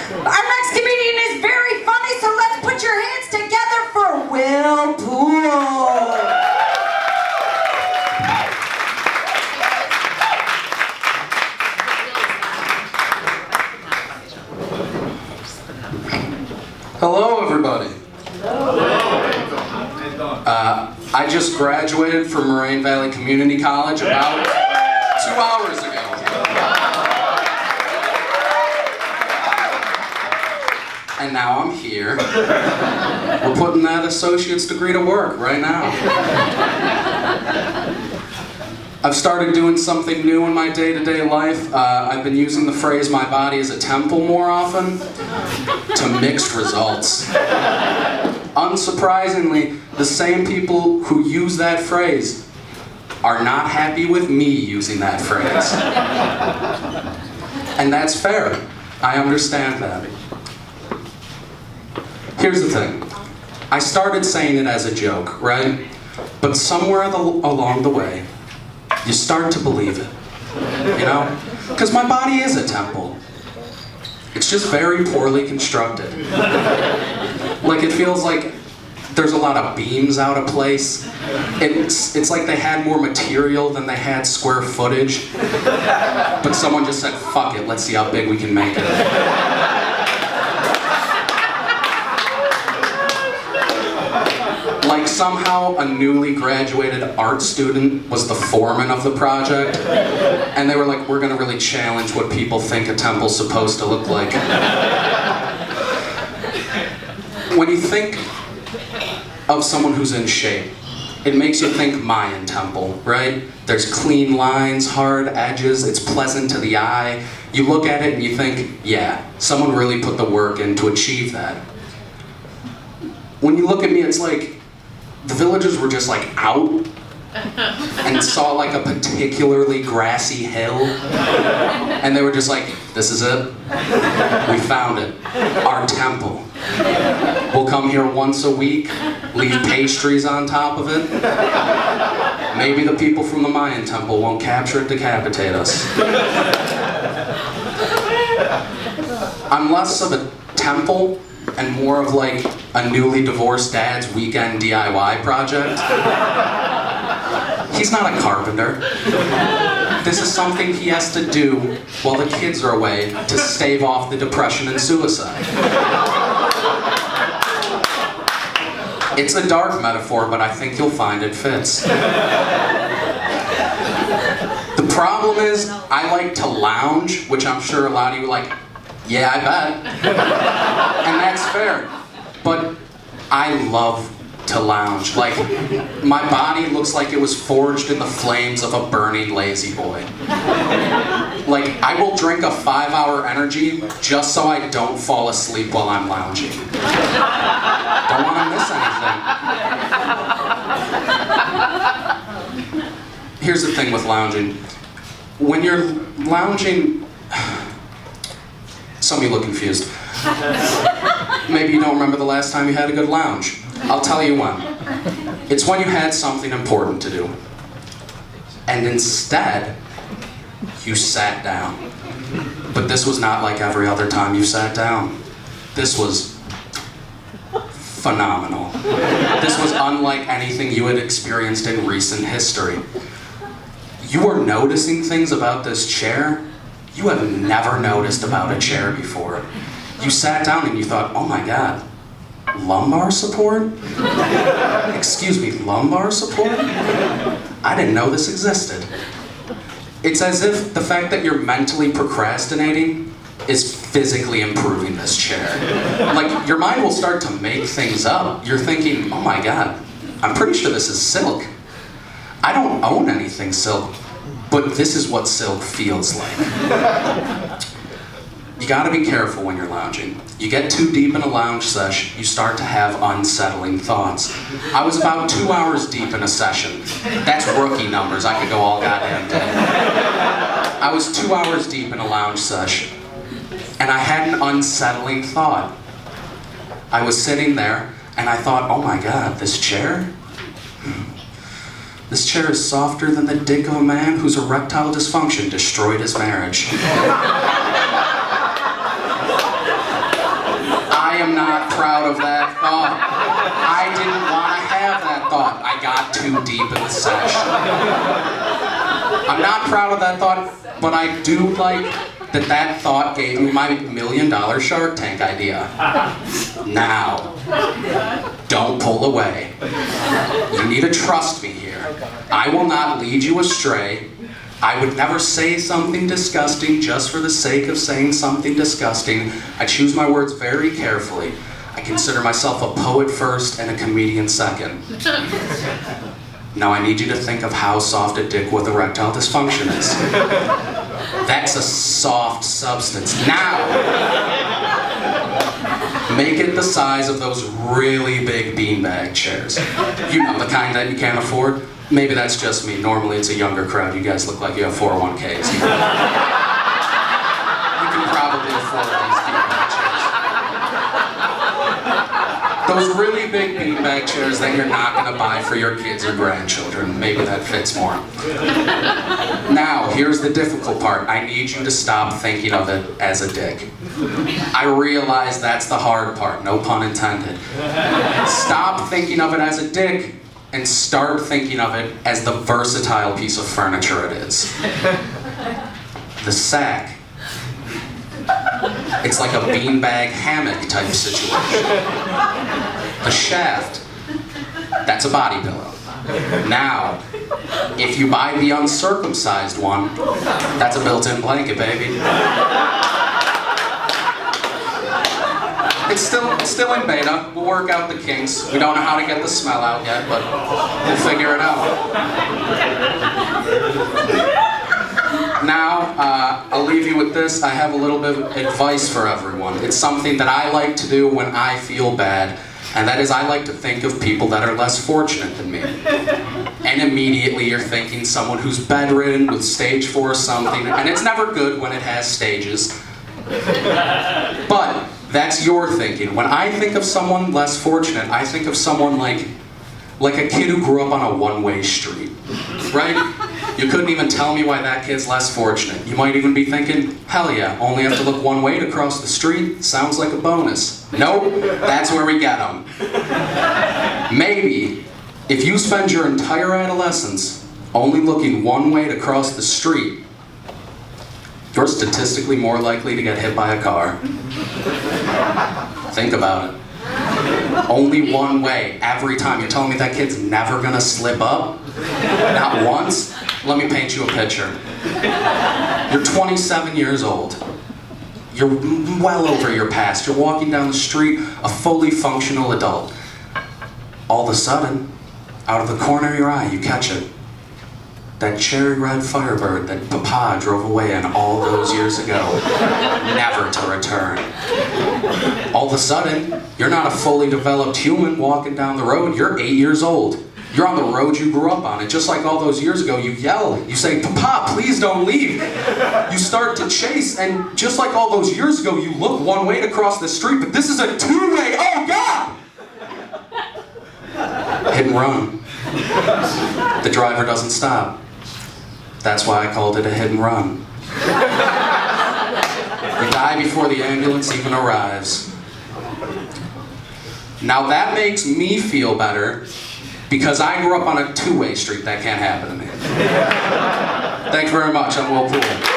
Our next comedian is very funny, so let's put your hands together for Will Poole. Hello, everybody. I just graduated from Moraine Valley Community College about 2 hours ago. And now I'm here. We're putting that associate's degree to work right now. I've started doing something new in my day-to-day life. I've been using the phrase, "my body is a temple," more often, to mixed results. Unsurprisingly, the same people who use that phrase are not happy with me using that phrase. And that's fair. I understand that. Here's the thing. I started saying it as a joke, right? But somewhere along the way, you start to believe it, you know? Because my body is a temple. It's just very poorly constructed. Like, it feels like there's a lot of beams out of place. It's like they had more material than they had square footage. But someone just said, fuck it, let's see how big we can make it. Like somehow a newly graduated art student was the foreman of the project, and they were like, we're gonna really challenge what people think a temple's supposed to look like. When you think of someone who's in shape, it makes you think Mayan temple, right? There's clean lines, hard edges, it's pleasant to the eye. You look at it and you think, yeah, someone really put the work in to achieve that. When you look at me, it's like, the villagers were just like out and saw like a particularly grassy hill, and they were just like, this is it. We found it. Our temple. We'll come here once a week, leave pastries on top of it. Maybe the people from the Mayan temple won't capture and decapitate us. I'm less of a temple and more of like a newly divorced dad's weekend DIY project. He's not a carpenter. This is something he has to do while the kids are away to stave off the depression and suicide. It's a dark metaphor, but I think you'll find it fits. The problem is, I like to lounge, which I'm sure a lot of you are like, yeah, I bet. And that's fair. But I love to lounge. Like, my body looks like it was forged in the flames of a burning lazy boy. Like, I will drink a 5-hour energy just so I don't fall asleep while I'm lounging. Don't want to miss anything. Here's the thing with lounging. When you're lounging, some of you look confused. Maybe you don't remember the last time you had a good lounge. I'll tell you when. It's when you had something important to do. And instead, you sat down. But this was not like every other time you sat down. This was phenomenal. This was unlike anything you had experienced in recent history. You were noticing things about this chair you have never noticed about a chair before. You sat down and you thought, oh my God, lumbar support? Excuse me, lumbar support? I didn't know this existed. It's as if the fact that you're mentally procrastinating is physically improving this chair. Like, your mind will start to make things up. You're thinking, oh my God, I'm pretty sure this is silk. I don't own anything silk, but this is what silk feels like. You gotta be careful when you're lounging. You get too deep in a lounge sesh, you start to have unsettling thoughts. I was about 2 hours deep in a session. That's rookie numbers, I could go all goddamn day. I was 2 hours deep in a lounge sesh, and I had an unsettling thought. I was sitting there, and I thought, oh my God, this chair? This chair is softer than the dick of a man whose erectile dysfunction destroyed his marriage. deep in the sesh. I'm not proud of that thought, but I do like that thought gave me my $1 million Shark Tank idea. Now, don't pull away. You need to trust me here. I will not lead you astray. I would never say something disgusting just for the sake of saying something disgusting. I choose my words very carefully. I consider myself a poet first and a comedian second. Now I need you to think of how soft a dick with erectile dysfunction is. That's a soft substance. Now, make it the size of those really big beanbag chairs. You know, the kind that you can't afford. Maybe that's just me. Normally it's a younger crowd. You guys look like you have 401ks. You can probably afford these beanbag chairs. Those really big beanbag chairs that you're not going to buy for your kids or grandchildren. Maybe that fits more. Now, here's the difficult part. I need you to stop thinking of it as a dick. I realize that's the hard part, no pun intended. Stop thinking of it as a dick and start thinking of it as the versatile piece of furniture it is. The sack. It's like a beanbag hammock type situation. The shaft. That's a body pillow. Now, if you buy the uncircumcised one, that's a built-in blanket, baby. It's still in beta. We'll work out the kinks. We don't know how to get the smell out yet, but we'll figure it out. Now, I'll leave you with this. I have a little bit of advice for everyone. It's something that I like to do when I feel bad, and that is I like to think of people that are less fortunate than me. And immediately you're thinking someone who's bedridden with stage 4 or something, and it's never good when it has stages. But that's your thinking. When I think of someone less fortunate, I think of someone like a kid who grew up on a one-way street, right? You couldn't even tell me why that kid's less fortunate. You might even be thinking, hell yeah, only have to look one way to cross the street? Sounds like a bonus. Nope, that's where we get them. Maybe, if you spend your entire adolescence only looking one way to cross the street, you're statistically more likely to get hit by a car. Think about it. Only one way, every time. You're telling me that kid's never gonna slip up? Not once? Let me paint you a picture. You're 27 years old. You're well over your past. You're walking down the street, a fully functional adult. All of a sudden, out of the corner of your eye, you catch it. That cherry red Firebird that Papa drove away in all those years ago, never to return. All of a sudden, you're not a fully developed human walking down the road, you're 8 years old. You're on the road you grew up on, and just like all those years ago, you yell, you say, Papa, please don't leave. You start to chase, and just like all those years ago, you look one way to cross the street, but this is a two-way, oh God! Hit and run. The driver doesn't stop. That's why I called it a hit and run. You die before the ambulance even arrives. Now that makes me feel better because I grew up on a two-way street. That can't happen to me. Thanks very much. I'm Poole.